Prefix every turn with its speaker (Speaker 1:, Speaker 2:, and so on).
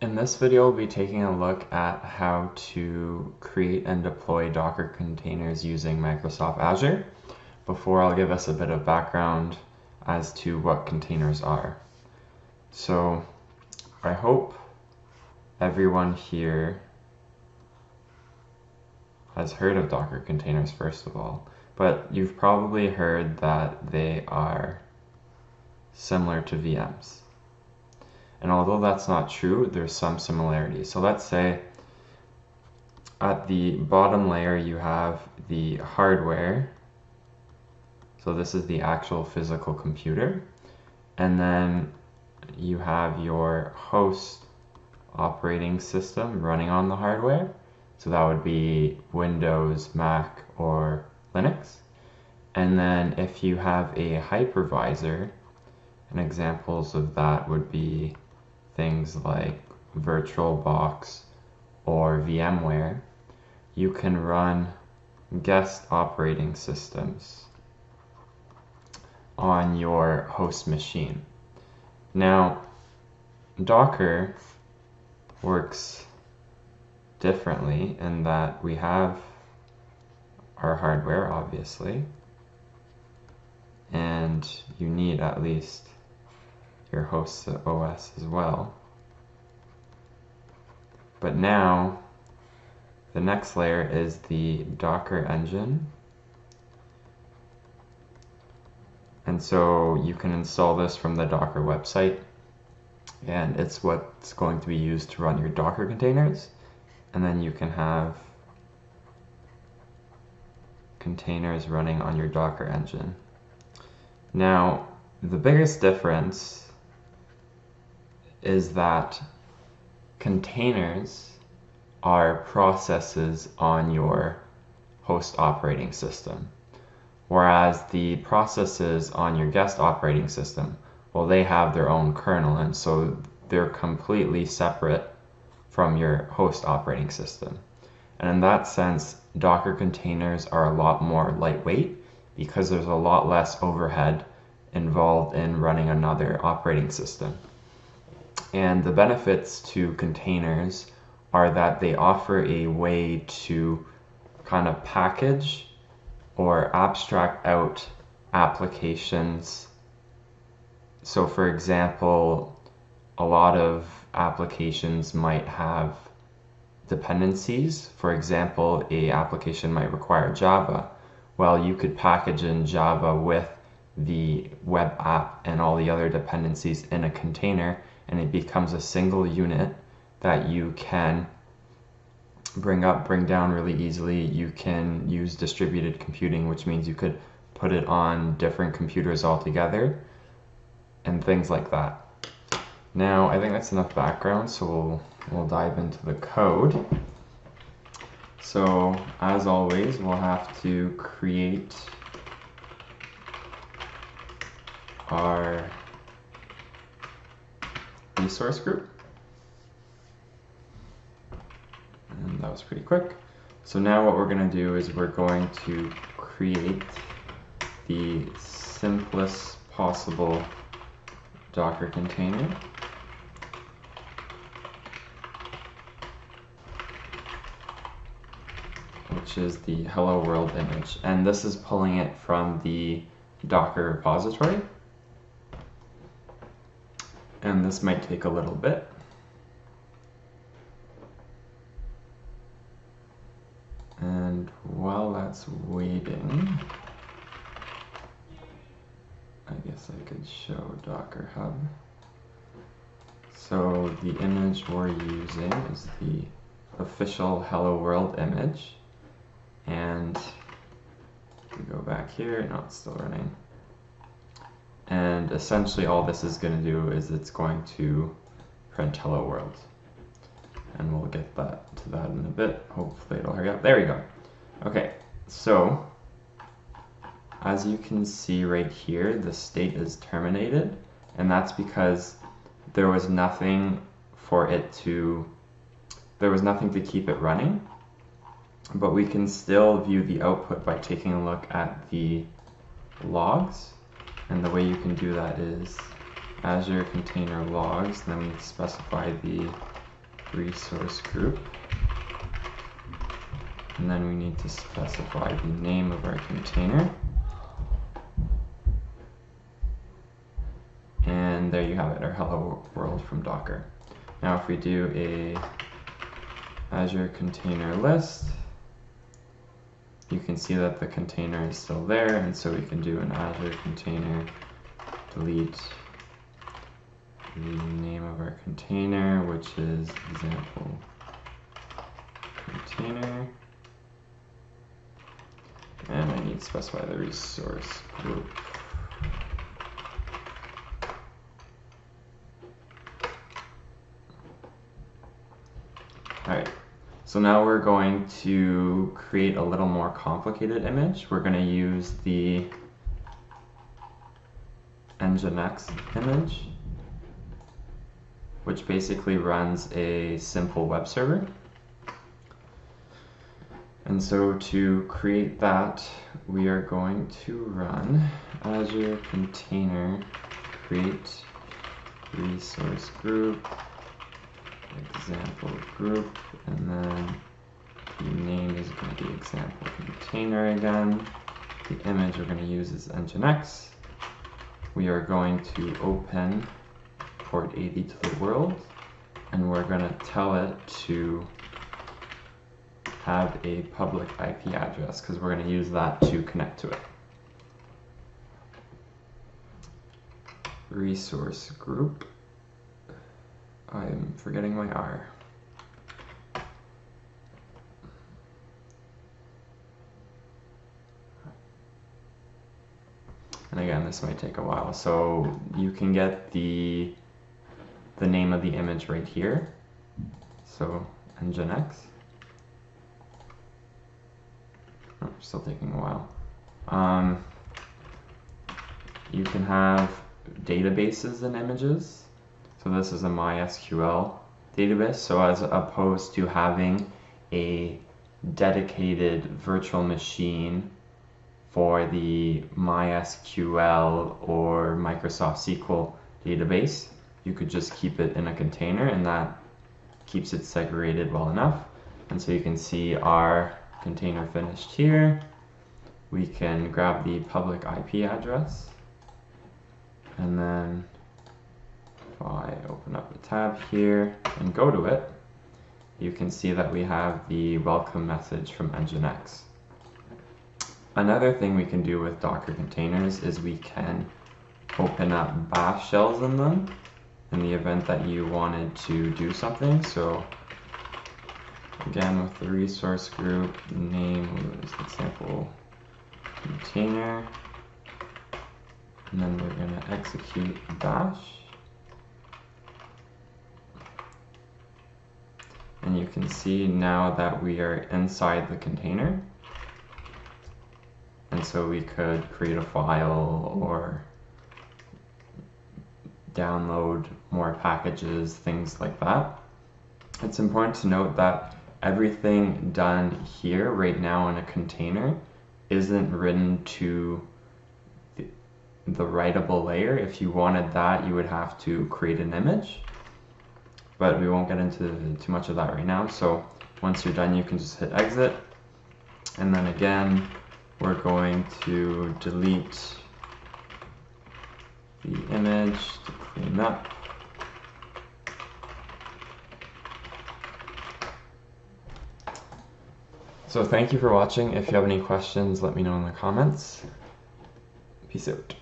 Speaker 1: In this video, we'll be taking a look at how to create and deploy Docker containers using Microsoft Azure. Before, I'll give us a bit of background as to what containers are. So, I hope everyone here has heard of Docker containers, first of all, but you've probably heard that they are similar to VMs. And although that's not true, there's some similarities. So let's say at the bottom layer you have the hardware. So this is the actual physical computer. And then you have your host operating system running on the hardware. So that would be Windows, Mac, or Linux. And then if you have a hypervisor, and examples of that would be things like VirtualBox or VMware, you can run guest operating systems on your host machine. Now, Docker works differently in that we have our hardware, obviously, and you need at least your host OS as well. But now, the next layer is the Docker engine. And so you can install this from the Docker website, and it's what's going to be used to run your Docker containers. And then you can have containers running on your Docker engine. Now, the biggest difference is that containers are processes on your host operating system, whereas the processes on your guest operating system, well, they have their own kernel, and so they're completely separate from your host operating system. And in that sense, Docker containers are a lot more lightweight because there's a lot less overhead involved in running another operating system. And the benefits to containers are that they offer a way to kind of package or abstract out applications. So for example, a lot of applications might have dependencies. For example, an application might require Java. Well, you could package in Java with the web app and all the other dependencies in a container, and it becomes a single unit that you can bring up, bring down really easily. You can use distributed computing, which means you could put it on different computers altogether and things like that. Now, I think that's enough background, so we'll dive into the code. So, as always, we'll have to create our resource group. And that was pretty quick. So now what we're going to do is we're going to create the simplest possible Docker container. Which is the hello world image. And this is pulling it from the Docker repository. And this might take a little bit. And while that's waiting, I guess I could show Docker Hub. So the image we're using is the official hello world image. And we go back here, no, it's still running. And essentially all this is going to do is it's going to print hello world. And we'll get to that in a bit. Hopefully it'll hurry up. There we go. Okay, so as you can see right here, the state is terminated, and that's because there was nothing to keep it running. But we can still view the output by taking a look at the logs. And the way you can do that is Azure container logs, then we specify the resource group. And then we need to specify the name of our container. And there you have it, our hello world from Docker. Now if we do a Azure container list, you can see that the container is still there, and so we can do an Azure container delete the name of our container, which is example container. And I need to specify the resource group. All right, so now we're going to create a little more complicated image. We're going to use the Nginx image, which basically runs a simple web server. And so to create that, we are going to run Azure container create resource group, example group, and then the name is going to be example container again. The image we're going to use is Nginx. We are going to open port 80 to the world, and we're going to tell it to have a public IP address because we're going to use that to connect to it. Resource group. I'm forgetting my R. And again, this might take a while. So you can get the name of the image right here. So Nginx. Oh, still taking a while. You can have databases and images. So this is a MySQL database. So as opposed to having a dedicated virtual machine for the MySQL or Microsoft SQL database, you could just keep it in a container, and that keeps it segregated well enough. And so you can see our container finished here. We can grab the public IP address, and then if I open up a tab here and go to it, you can see that we have the welcome message from Nginx. Another thing we can do with Docker containers is we can open up bash shells in them in the event that you wanted to do something. So again, with the resource group name is example container, and then we're going to execute bash. And you can see now that we are inside the container. And so we could create a file or download more packages, things like that. It's important to note that everything done here right now in a container isn't written to the writable layer. If you wanted that, you would have to create an image, but we won't get into too much of that right now. So once you're done, you can just hit exit, and then again we're going to delete the image to clean up. So thank you for watching. If you have any questions, let me know in the comments. Peace out.